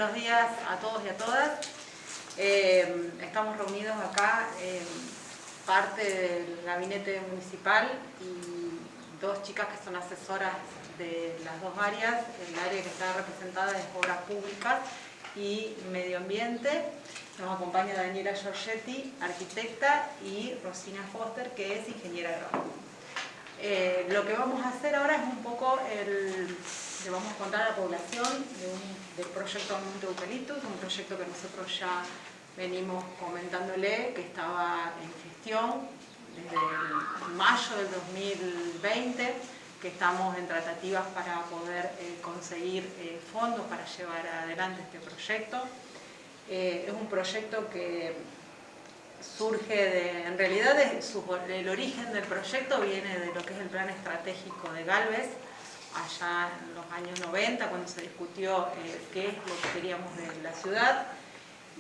buenos días a todos y a todas. Estamos reunidos acá, parte del gabinete municipal y dos chicas que son asesoras de las dos áreas. El área que está representada es Obras Públicas y Medio Ambiente. Nos acompaña Daniela Giorgetti, arquitecta, y Rosina Foster, que es ingeniera agrónoma. Lo que vamos a hacer ahora es un poco le vamos a contar a la población del proyecto Monte Eucaliptus, un proyecto que nosotros ya venimos comentándole, que estaba en gestión desde mayo del 2020, que estamos en tratativas para poder conseguir fondos para llevar adelante este proyecto. Es un proyecto que surge en realidad el origen del proyecto viene de lo que es el plan estratégico de Gálvez, allá en los años 90, cuando se discutió qué es lo que queríamos de la ciudad,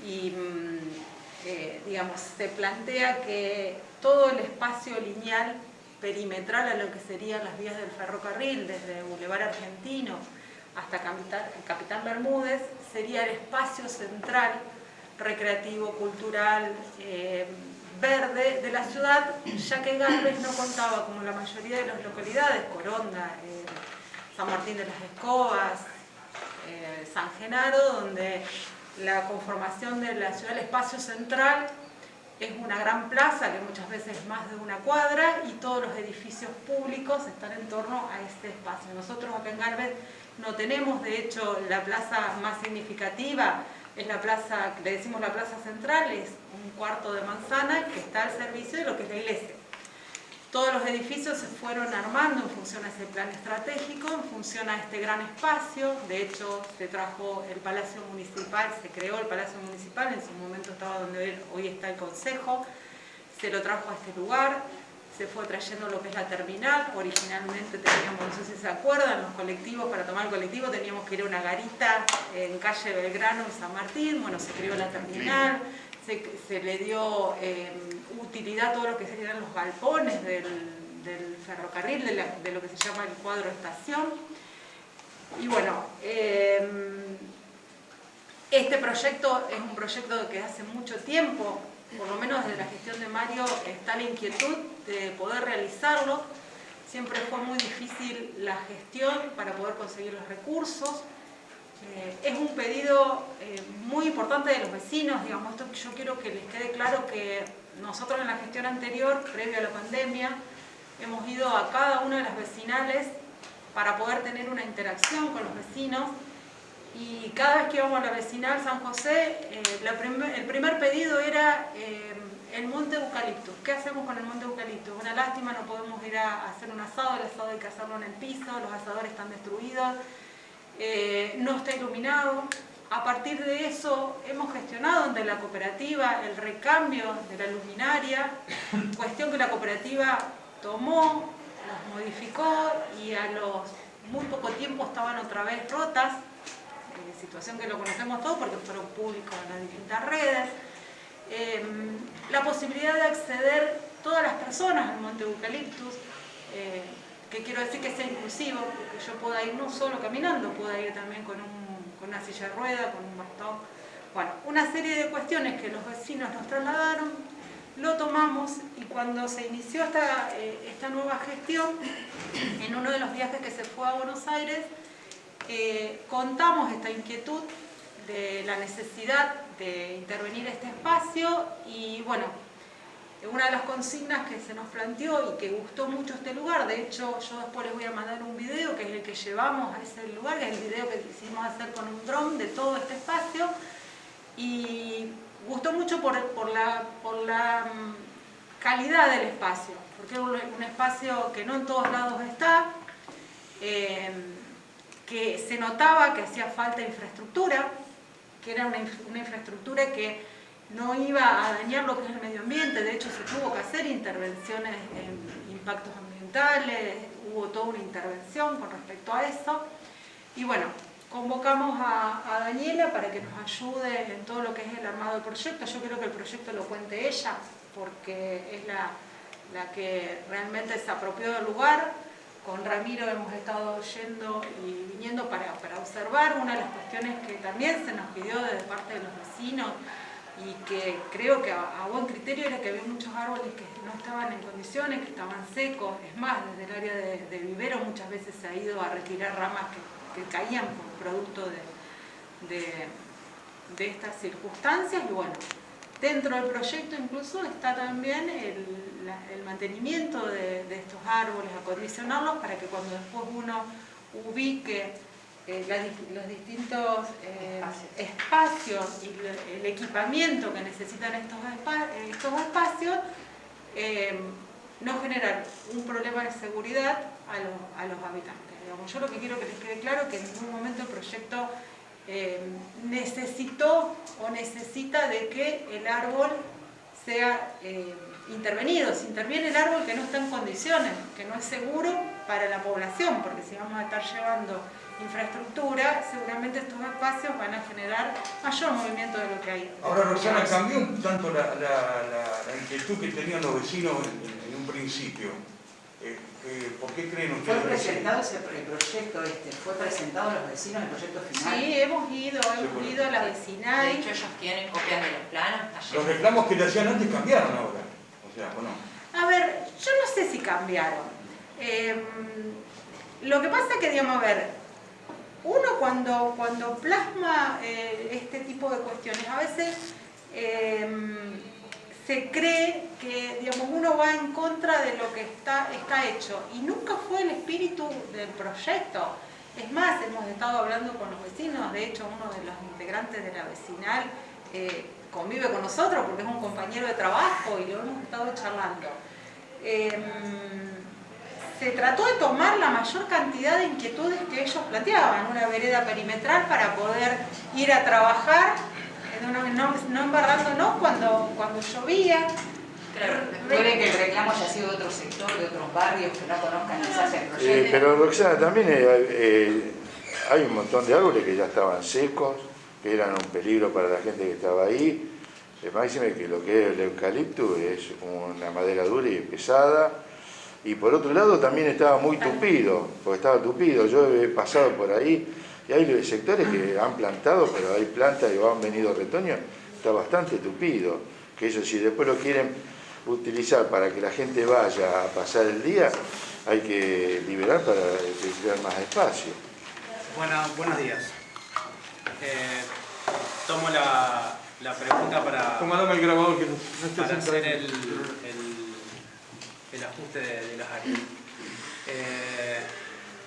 y digamos, se plantea que todo el espacio lineal perimetral a lo que serían las vías del ferrocarril, desde Boulevard Argentino hasta Capitán Bermúdez, sería el espacio central recreativo, cultural, verde de la ciudad, ya que Gálvez no contaba, como la mayoría de las localidades, Coronda, San Martín de las Escobas, San Genaro, donde la conformación de la ciudad, el espacio central, es una gran plaza que muchas veces es más de una cuadra y todos los edificios públicos están en torno a este espacio. Nosotros acá en Gálvez no tenemos, de hecho, la plaza más significativa, es la plaza, le decimos la plaza central, es un cuarto de manzana que está al servicio de lo que es la iglesia. Todos los edificios se fueron armando en función a ese plan estratégico, en función a este gran espacio. De hecho, se trajo el Palacio Municipal, se creó el Palacio Municipal, en su momento estaba donde hoy está el Consejo, se lo trajo a este lugar, se fue trayendo lo que es la terminal. Originalmente teníamos, no sé si se acuerdan, los colectivos, para tomar el colectivo teníamos que ir a una garita en calle Belgrano, en San Martín. Bueno, se creó la terminal, se le dio utilidad a todo lo que serían los galpones del ferrocarril, de lo que se llama el cuadro estación. Y bueno, este proyecto es un proyecto que hace mucho tiempo, por lo menos desde la gestión de Mario, está la inquietud de poder realizarlo. Siempre fue muy difícil la gestión para poder conseguir los recursos. Es un pedido muy importante de los vecinos, digamos, esto yo quiero que les quede claro que nosotros en la gestión anterior, previo a la pandemia, hemos ido a cada una de las vecinales para poder tener una interacción con los vecinos, y cada vez que íbamos a la vecinal San José, el primer pedido era el Monte Eucaliptus. ¿Qué hacemos con el Monte Eucaliptus? Una lástima, no podemos ir a hacer un asado, el asado hay que hacerlo en el piso, los asadores están destruidos, no está iluminado. A partir de eso hemos gestionado ante la cooperativa el recambio de la luminaria, cuestión que la cooperativa tomó, las modificó y a los muy poco tiempo estaban otra vez rotas, situación que lo conocemos todos porque fueron públicos en las distintas redes. La posibilidad de acceder todas las personas al Monte Eucaliptus, que quiero decir que sea inclusivo, que yo pueda ir no solo caminando, pueda ir también con una silla de rueda, con un bastón. Bueno, una serie de cuestiones que los vecinos nos trasladaron, lo tomamos, y cuando se inició esta nueva gestión, en uno de los viajes que se fue a Buenos Aires, contamos esta inquietud de la necesidad de intervenir este espacio. Y bueno, una de las consignas que se nos planteó y que gustó mucho este lugar, de hecho yo después les voy a mandar un video que es el que llevamos a ese lugar, que es el video que quisimos hacer con un dron de todo este espacio, y gustó mucho por la calidad del espacio, porque es un espacio que no en todos lados está, que se notaba que hacía falta infraestructura, que era una infraestructura que no iba a dañar lo que es el medio ambiente. De hecho se tuvo que hacer intervenciones en impactos ambientales, hubo toda una intervención con respecto a eso. Y bueno, convocamos a Daniela para que nos ayude en todo lo que es el armado del proyecto. Yo quiero que el proyecto lo cuente ella, porque es la que realmente se apropió del lugar. con Ramiro hemos estado yendo y viniendo para observar. Una de las cuestiones que también se nos pidió de parte de los vecinos y que creo que a buen criterio era que había muchos árboles que no estaban en condiciones, que estaban secos. Es más, desde el área de vivero muchas veces se ha ido a retirar ramas que caían por producto de estas circunstancias. Y bueno, dentro del proyecto incluso está también el mantenimiento de estos árboles, acondicionarlos para que cuando después uno ubique los distintos espacios y el equipamiento que necesitan estos espacios, no generar un problema de seguridad a los habitantes. Digamos, yo lo que quiero que les quede claro es que en ningún momento el proyecto necesitó o necesita de que el árbol sea intervenido. Si interviene el árbol que no está en condiciones, que no es seguro para la población, porque si vamos a estar llevando infraestructura, seguramente estos espacios van a generar mayor movimiento de lo que hay. Ahora, Roxana, cambió un tanto la inquietud que tenían los vecinos en un principio. ¿Por qué creen ustedes? ¿Fue presentado el proyecto ¿Fue presentado a los vecinos el proyecto final? Sí, hemos ido a la vecinal. De hecho, ellos tienen copias de los planos. Los reclamos que le hacían antes cambiaron ahora. O sea, bueno. A ver, yo no sé si cambiaron. Lo que pasa es que, digamos, a ver, uno cuando plasma este tipo de cuestiones, a veces se cree que, digamos, uno va en contra de lo que está hecho, y nunca fue el espíritu del proyecto. Es más, hemos estado hablando con los vecinos. De hecho, uno de los integrantes de la vecinal convive con nosotros porque es un compañero de trabajo y lo hemos estado charlando. Se trató de tomar la mayor cantidad de inquietudes que ellos planteaban, una vereda perimetral para poder ir a trabajar, no embarrándonos cuando llovía. Claro, puede que el reclamo haya sido de otro sector, de otros barrios que no conozcan quizás el proyecto. Pero Roxana, también hay un montón de árboles que ya estaban secos, que eran un peligro para la gente que estaba ahí. Máxime que lo que es el eucalipto es una madera dura y pesada. Y por otro lado también estaba muy tupido, porque estaba tupido. Yo he pasado por ahí y hay sectores que han plantado, pero hay plantas que han venido retoños, está bastante tupido. Que ellos, si después lo quieren utilizar para que la gente vaya a pasar el día, hay que liberar para crear más espacio. Buenos días. Tomo la pregunta para el grabador que para hacer el ajuste de las áreas.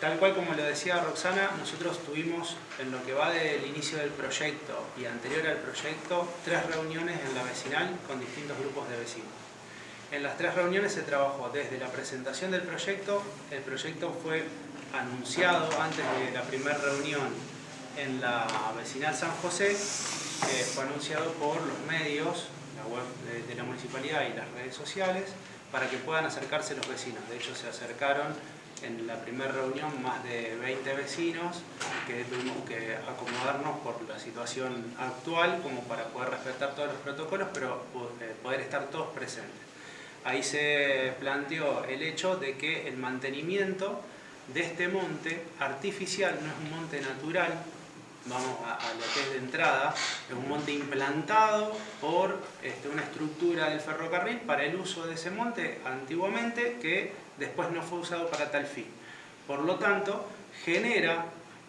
Tal cual como lo decía Roxana, nosotros tuvimos en lo que va del inicio del proyecto y anterior al proyecto 3 reuniones en la vecinal con distintos grupos de vecinos. En las 3 reuniones se trabajó desde la presentación del proyecto. El proyecto fue anunciado antes de la primera reunión en la vecinal San José, fue anunciado por los medios, la web de la municipalidad y las redes sociales, para que puedan acercarse los vecinos. De hecho, se acercaron en la primera reunión más de 20 vecinos que tuvimos que acomodarnos por la situación actual como para poder respetar todos los protocolos, pero poder estar todos presentes. Ahí se planteó el hecho de que el mantenimiento de este monte artificial no es un monte natural. Vamos a lo que es de entrada, es un monte implantado por una estructura del ferrocarril para el uso de ese monte antiguamente, que después no fue usado para tal fin. Por lo tanto, genera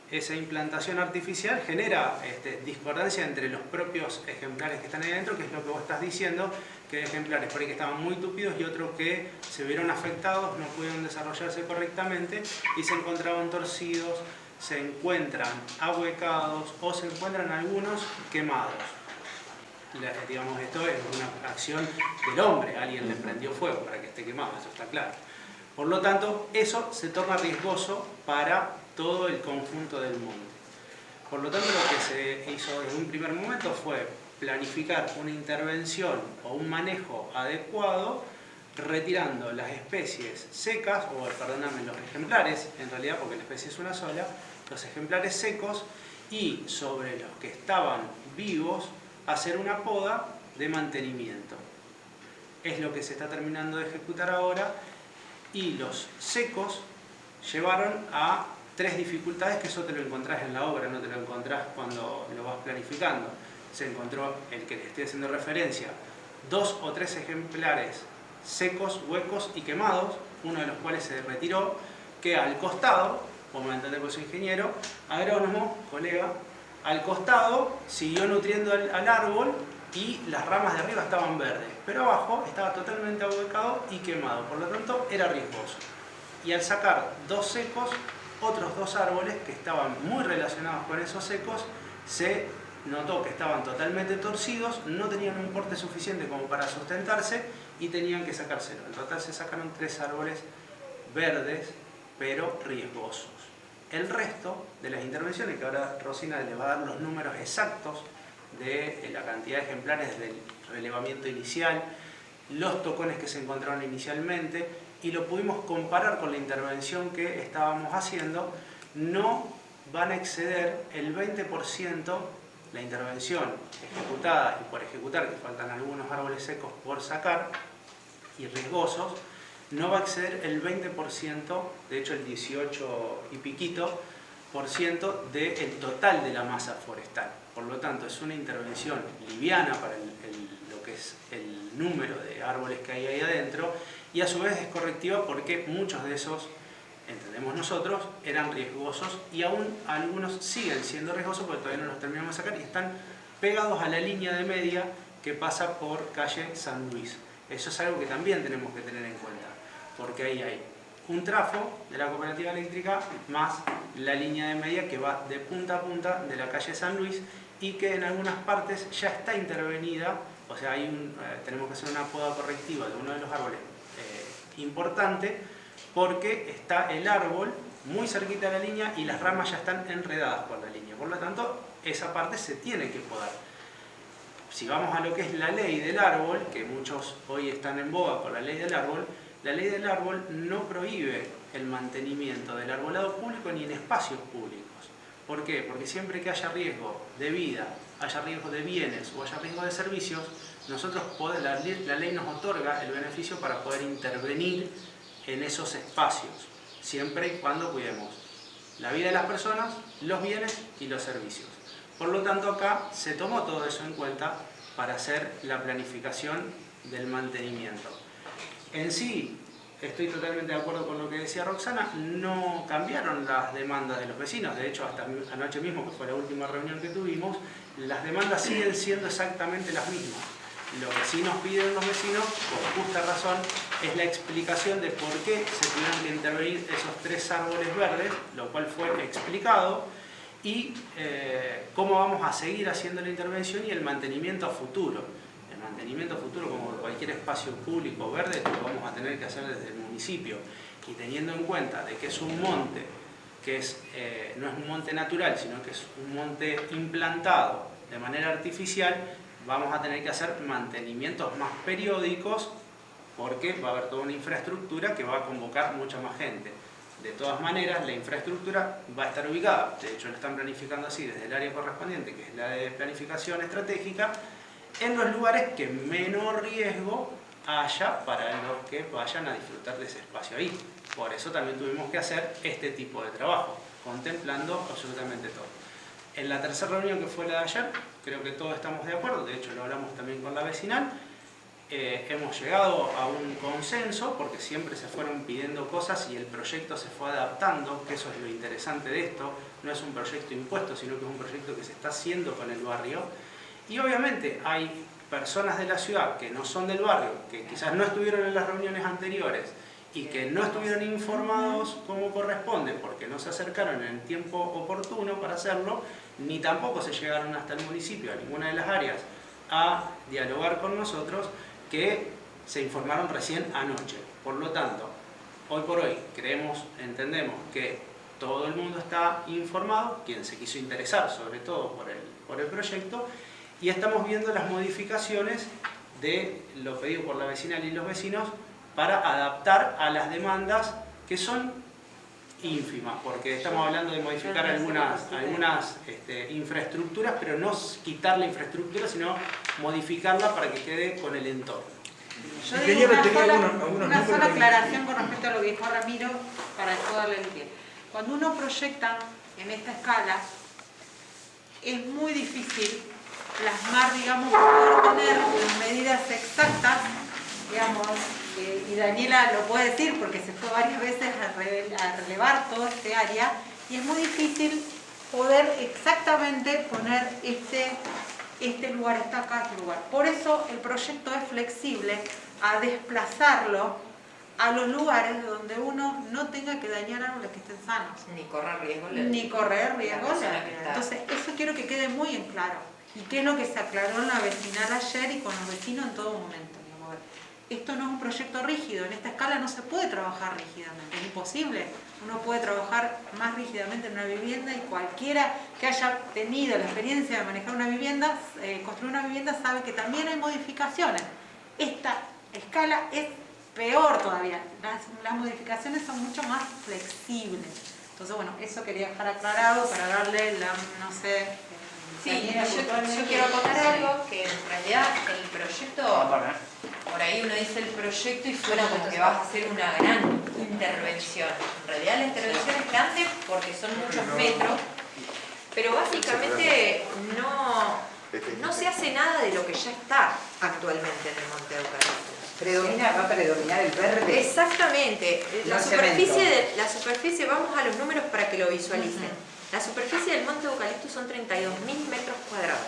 esa implantación artificial, genera discordancia entre los propios ejemplares que están ahí adentro, que es lo que vos estás diciendo, que hay ejemplares por ahí que estaban muy tupidos y otros que se vieron afectados, no pudieron desarrollarse correctamente y se encontraban torcidos, se encuentran ahuecados o se encuentran algunos quemados. Digamos, esto es una acción del hombre, alguien le prendió fuego para que esté quemado, eso está claro. Por lo tanto, eso se torna riesgoso para todo el conjunto del monte. Por lo tanto, lo que se hizo en un primer momento fue planificar una intervención o un manejo adecuado, retirando las especies secas, o perdóname, los ejemplares, en realidad porque la especie es una sola, los ejemplares secos, y sobre los que estaban vivos hacer una poda de mantenimiento. Es lo que se está terminando de ejecutar ahora, y los secos llevaron a 3 dificultades que eso te lo encontrás en la obra, no te lo encontrás cuando lo vas planificando. Se encontró el que le estoy haciendo referencia, 2 o 3 ejemplares secos, huecos y quemados, uno de los cuales se retiró, que al costado, como me entendés por su ingeniero, agrónomo, colega, al costado siguió nutriendo al árbol y las ramas de arriba estaban verdes, pero abajo estaba totalmente ahuecado y quemado, por lo tanto era riesgoso. Y al sacar 2 secos, otros 2 árboles que estaban muy relacionados con esos secos, se notó que estaban totalmente torcidos, no tenían un porte suficiente como para sustentarse y tenían que sacárselo. En total se sacaron 3 árboles verdes, pero riesgosos. El resto de las intervenciones, que ahora Rosina le va a dar los números exactos de la cantidad de ejemplares del relevamiento inicial, los tocones que se encontraron inicialmente, y lo pudimos comparar con la intervención que estábamos haciendo, no van a exceder el 20%, la intervención ejecutada y por ejecutar, que faltan algunos árboles secos por sacar y riesgosos, no va a exceder el 20%, de hecho el 18 y piquito por ciento del total de la masa forestal. Por lo tanto, es una intervención liviana para lo que es el número de árboles que hay ahí adentro, y a su vez es correctiva porque muchos de esos, entendemos nosotros, eran riesgosos y aún algunos siguen siendo riesgosos porque todavía no los terminamos de sacar y están pegados a la línea de media que pasa por calle San Luis. Eso es algo que también tenemos que tener en cuenta, porque ahí hay un trafo de la cooperativa eléctrica más la línea de media que va de punta a punta de la calle San Luis y que en algunas partes ya está intervenida, o sea, tenemos que hacer una poda correctiva de uno de los árboles importante, porque está el árbol muy cerquita de la línea y las ramas ya están enredadas por la línea. Por lo tanto, esa parte se tiene que podar. Si vamos a lo que es la ley del árbol, que muchos hoy están en boga con la ley del árbol, la ley del árbol no prohíbe el mantenimiento del arbolado público ni en espacios públicos. ¿Por qué? Porque siempre que haya riesgo de vida, haya riesgo de bienes o haya riesgo de servicios, nosotros la ley nos otorga el beneficio para poder intervenir en esos espacios, siempre y cuando cuidemos la vida de las personas, los bienes y los servicios. Por lo tanto, acá se tomó todo eso en cuenta para hacer la planificación del mantenimiento. En sí, estoy totalmente de acuerdo con lo que decía Roxana, no cambiaron las demandas de los vecinos, de hecho hasta anoche mismo, que fue la última reunión que tuvimos, las demandas siguen siendo exactamente las mismas. Lo que sí nos piden los vecinos, por justa razón, es la explicación de por qué se tuvieron que intervenir esos 3 árboles verdes, lo cual fue explicado, y cómo vamos a seguir haciendo la intervención y el mantenimiento a futuro. El mantenimiento a futuro, como cualquier espacio público verde, lo vamos a tener que hacer desde el municipio. Y teniendo en cuenta de que es un monte, que no es un monte natural, sino que es un monte implantado de manera artificial, vamos a tener que hacer mantenimientos más periódicos porque va a haber toda una infraestructura que va a convocar mucha más gente. De todas maneras, la infraestructura va a estar ubicada, de hecho lo están planificando así desde el área correspondiente, que es la de planificación estratégica, en los lugares que menor riesgo haya para los que vayan a disfrutar de ese espacio ahí. Por eso también tuvimos que hacer este tipo de trabajo, contemplando absolutamente todo. En la tercera reunión, que fue la de ayer, creo que todos estamos de acuerdo, de hecho lo hablamos también con la vecinal, hemos llegado a un consenso porque siempre se fueron pidiendo cosas y el proyecto se fue adaptando, que eso es lo interesante de esto, no es un proyecto impuesto, sino que es un proyecto que se está haciendo con el barrio. Y obviamente hay personas de la ciudad que no son del barrio, que quizás no estuvieron en las reuniones anteriores y que no estuvieron informados como corresponde porque no se acercaron en el tiempo oportuno para hacerlo, ni tampoco se llegaron hasta el municipio, a ninguna de las áreas, a dialogar con nosotros, que se informaron recién anoche. Por lo tanto, hoy por hoy entendemos que todo el mundo está informado, quien se quiso interesar sobre todo por el proyecto, y estamos viendo las modificaciones de lo pedido por la vecinal y los vecinos para adaptar a las demandas que son ínfimas, porque estamos hablando de modificar algunas infraestructuras, pero no quitar la infraestructura, sino modificarla para que quede con el entorno. Yo Ingeniero, digo tenía algunos una números sola ahí. aclaración con respecto a lo que dijo Ramiro para después darle el pie. Cuando uno proyecta en esta escala, es muy difícil plasmar, digamos, poder tener las medidas exactas, digamos, y Daniela lo puede decir porque se fue varias veces a relevar todo este área, y es muy difícil poder exactamente poner este lugar está acá, este lugar. Por eso el proyecto es flexible a desplazarlo a los lugares donde uno no tenga que dañar árboles que estén sanos. Ni correr riesgo. Ni correr riesgo. persona que está. Entonces, eso quiero que quede muy en claro. Y qué es lo que se aclaró en la vecinal ayer y con los vecinos en todo momento. Digamos, esto no es un proyecto rígido, en esta escala no se puede trabajar rígidamente, es imposible. Uno puede trabajar más rígidamente en una vivienda y cualquiera que haya tenido la experiencia de manejar una vivienda, construir una vivienda, sabe que también hay modificaciones. Esta escala es peor todavía, las modificaciones son mucho más flexibles. Entonces, bueno, eso quería dejar aclarado para darle la, no sé... Sí, yo quiero acotar algo, que en realidad el proyecto, por ahí uno dice el proyecto y suena como que vas a hacer una gran intervención. En realidad la intervención es grande porque son muchos metros, pero básicamente no se hace nada de lo que ya está actualmente en el Monte Eucalipto. Va a predominar el verde. Exactamente. La No superficie, vamos a los números para que lo visualicen. La superficie del Monte Eucalipto son 32.000 metros cuadrados.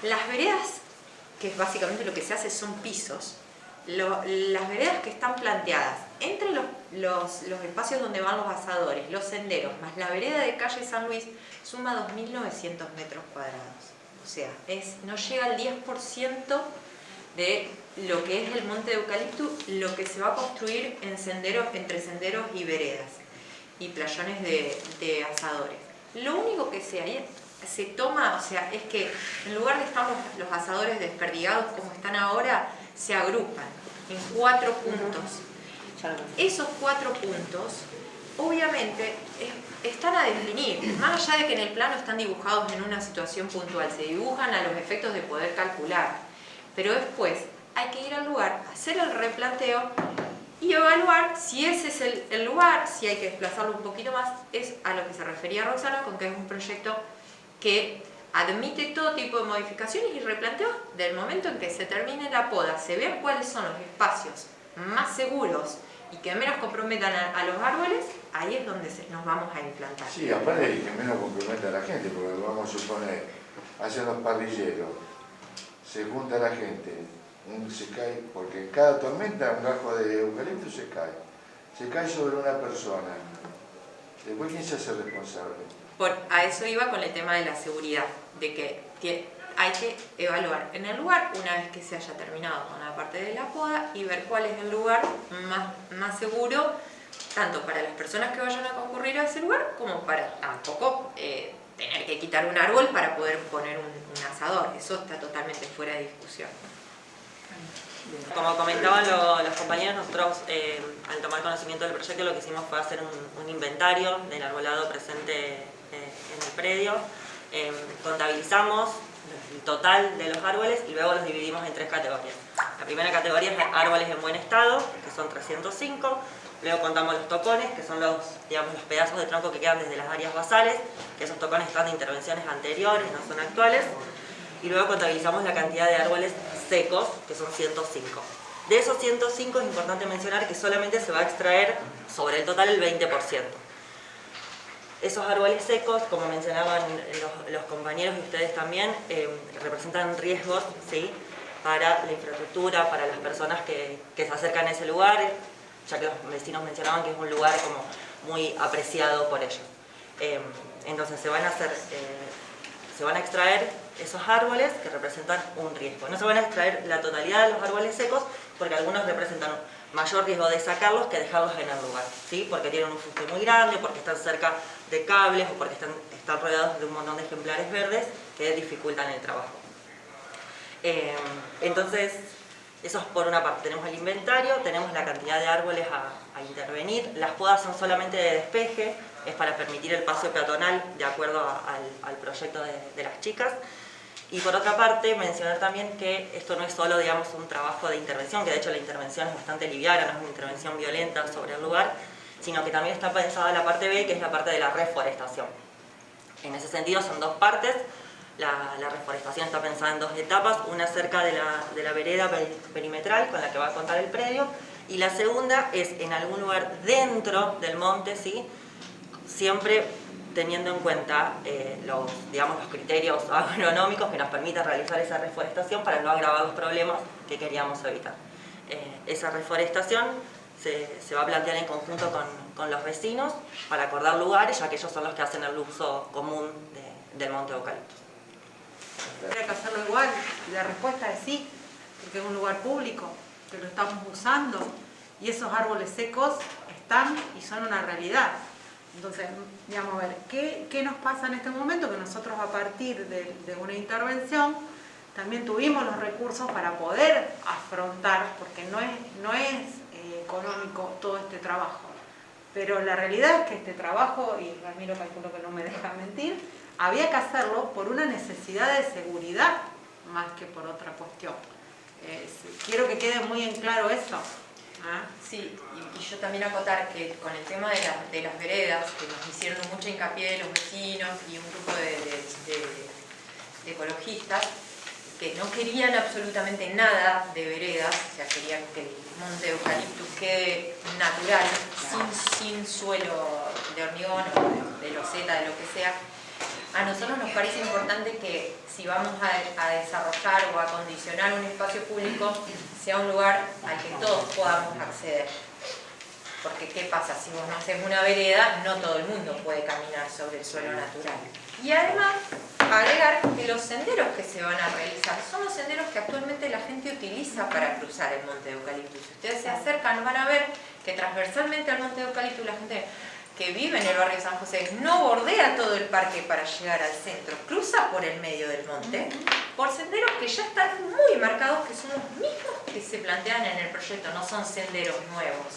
Las veredas, que es básicamente lo que se hace, son pisos. Las veredas que están planteadas entre los espacios donde van los asadores, los senderos, más la vereda de calle San Luis, suma 2.900 metros cuadrados. O sea, no llega al 10% de lo que es el Monte de Eucalipto, lo que se va a construir en senderos, entre senderos y veredas y playones de asadores. Lo único que se toma, o sea, es que en lugar de estar los asadores desperdigados como están ahora, se agrupan en 4 puntos. Esos 4 puntos, obviamente, están a definir, más allá de que en el plano están dibujados en una situación puntual, se dibujan a los efectos de poder calcular, pero después hay que ir al lugar, hacer el replanteo y evaluar si ese es el lugar, si hay que desplazarlo un poquito más. Es a lo que se refería Roxana con que es un proyecto que admite todo tipo de modificaciones y replanteos del momento en que se termine la poda, se vean cuáles son los espacios más seguros y que menos comprometan a los árboles, ahí es donde nos vamos a implantar. Sí, aparte de que menos compromete a la gente, porque vamos a suponer, hacen los parrilleros, se junta la gente, se cae, porque en cada tormenta un gajo de eucalipto se cae sobre una persona. Después, ¿quién se hace responsable? A eso iba con el tema de la seguridad, de que hay que evaluar en el lugar, una vez que se haya terminado con la parte de la poda, y ver cuál es el lugar más seguro, tanto para las personas que vayan a concurrir a ese lugar, como para tampoco tener que quitar un árbol para poder poner un asador. Eso está totalmente fuera de discusión. Como comentaban los compañeros, nosotros al tomar conocimiento del proyecto lo que hicimos fue hacer un inventario del arbolado presente en el predio. Contabilizamos el total de los árboles y luego los dividimos en 3 categorías. La primera categoría es árboles en buen estado, que son 305. Luego contamos los tocones, que son los pedazos de tronco que quedan desde las áreas basales, que esos tocones están de intervenciones anteriores, no son actuales. Y luego contabilizamos la cantidad de árboles secos, que son 105. De esos 105 es importante mencionar que solamente se va a extraer sobre el total el 20%. Esos árboles secos, como mencionaban los compañeros y ustedes también, representan riesgos, ¿sí?, para la infraestructura, para las personas que se acercan a ese lugar, ya que los vecinos mencionaban que es un lugar como muy apreciado por ellos. Entonces se van a extraer esos árboles que representan un riesgo. No se van a extraer la totalidad de los árboles secos porque algunos representan mayor riesgo de sacarlos que dejarlos en el lugar, ¿sí?, porque tienen un fuste muy grande, porque están cerca de cables o porque están rodeados de un montón de ejemplares verdes que dificultan el trabajo. Entonces, eso es por una parte. Tenemos el inventario, tenemos la cantidad de árboles a intervenir. Las podas son solamente de despeje, es para permitir el paso peatonal de acuerdo al proyecto de las chicas. Y por otra parte, mencionar también que esto no es solo, digamos, un trabajo de intervención, que de hecho la intervención es bastante liviana, no es una intervención violenta sobre el lugar, sino que también está pensada la parte B, que es la parte de la reforestación. En ese sentido son dos partes. La reforestación está pensada en dos etapas, una cerca de la vereda perimetral con la que va a contar el predio, y la segunda es en algún lugar dentro del monte, ¿sí? Siempre teniendo en cuenta los criterios agronómicos que nos permitan realizar esa reforestación para no agravar los problemas que queríamos evitar. Esa reforestación se va a plantear en conjunto con los vecinos para acordar lugares, ya que ellos son los que hacen el uso común del monte de eucaliptos. Tendría que hacerlo igual, y la respuesta es sí, porque es un lugar público, que lo estamos usando, y esos árboles secos están y son una realidad. Entonces, vamos a ver, ¿qué nos pasa en este momento? Que nosotros a partir de una intervención también tuvimos los recursos para poder afrontar, porque no es económico todo este trabajo, pero la realidad es que este trabajo, y Ramiro calculo que no me deja mentir, había que hacerlo por una necesidad de seguridad más que por otra cuestión. Quiero que quede muy en claro eso. ¿Ah? Sí, y yo también acotar que con el tema de las veredas, que nos hicieron mucha hincapié los vecinos y un grupo de ecologistas, que no querían absolutamente nada de veredas, o sea, querían que el monte de eucaliptus quede natural, sin suelo de hormigón o de loseta, de lo que sea. A nosotros nos parece importante que si vamos a desarrollar o a acondicionar un espacio público, sea un lugar al que todos podamos acceder. Porque ¿qué pasa? Si vos no haces una vereda, no todo el mundo puede caminar sobre el suelo natural. Y además, agregar que los senderos que se van a realizar son los senderos que actualmente la gente utiliza para cruzar el monte de eucaliptus. Si ustedes se acercan, van a ver que transversalmente al monte de eucaliptus la gente que vive en el barrio de San José no bordea todo el parque para llegar al centro, cruza por el medio del monte, por senderos que ya están muy marcados, que son los mismos que se plantean en el proyecto, no son senderos nuevos.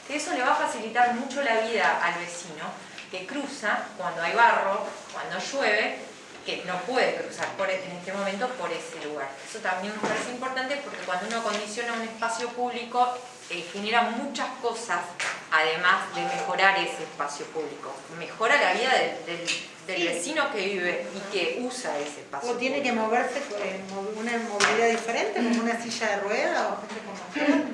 Que eso le va a facilitar mucho la vida al vecino que cruza cuando hay barro, cuando llueve, que no puede cruzar en este momento por ese lugar. Eso también me parece importante porque cuando uno acondiciona un espacio público genera muchas cosas, además de mejorar ese espacio público. Mejora la vida del vecino que vive y que usa ese espacio ¿O tiene público. que moverse en una movilidad diferente, como una silla de ruedas o gente con